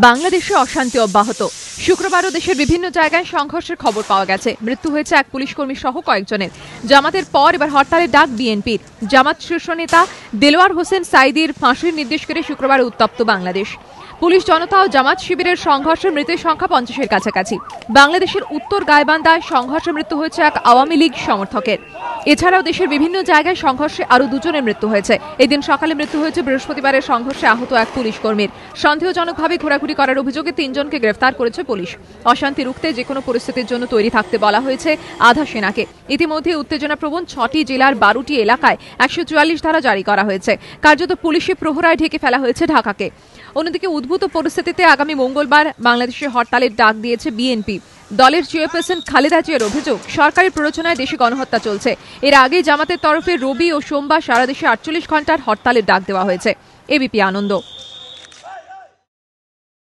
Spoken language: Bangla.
বাংলাদেশে অশান্তি অব্যাহত। শুক্রবারও দেশের বিভিন্ন জায়গায় সংঘর্ষের খবর পাওয়া গেছে। মৃত্যু হয়েছে এক পুলিশ কর্মী সহ কয়েকজনের। জামাতের পর এবার হরতালের ডাক বিএনপির। জামাত শীর্ষ নেতা দেলোয়ার হোসেন সাঈদীর ফাঁসির নির্দেশ করে শুক্রবার উত্তপ্ত বাংলাদেশ। পুলিশ জনতা ও জামাত শিবিরের সংঘর্ষে মৃতের সংখ্যা 50-এর কাছাকাছি। বাংলাদেশের উত্তর গাইবান্ধায় সংঘর্ষে মৃত্যু হয়েছে এক আওয়ামী লীগ সমর্থকের। এছাড়াও দেশের বিভিন্ন জায়গায় সংঘর্ষে আরও দুজনের মৃত্যু হয়েছে। এদিন সকালে মৃত্যু হয়েছে বৃহস্পতিবারের সংঘর্ষে আহত এক পুলিশ কর্মীর। সন্দেহজনকভাবে ঘোরাঘুরি করার অভিযোগে 3 জনকে গ্রেফতার করেছে পুলিশ। অশান্তি রুখতে যেকোনো পরিস্থিতির জন্য তৈরি থাকতে বলা হয়েছে আধা সেনাকে। ইতিমধ্যে উত্তেজনাপ্রবণ 6টি জেলার 12টি এলাকায় 144 ধারা জারি করা হয়েছে। কার্যত পুলিশি প্রহরায় ঢেকে ফেলা হয়েছে ঢাকাকে। অন্যদিকে উদ্ভূত পরিস্থিতিতে আগামী মঙ্গলবার বাংলাদেশে হরতালের ডাক দিয়েছে বিএনপি। দলের চেয়ারপারসন খালেদা জিয়ার অভিযোগ, সরকারি প্ররোচনায় দেশে গণহত্যা চলছে। এর আগে জামাতের তরফে রবি ও সোমবার সারা দেশে 48 ঘন্টার হরতালের ডাক দেওয়া হয়েছে। এবিপি আনন্দ।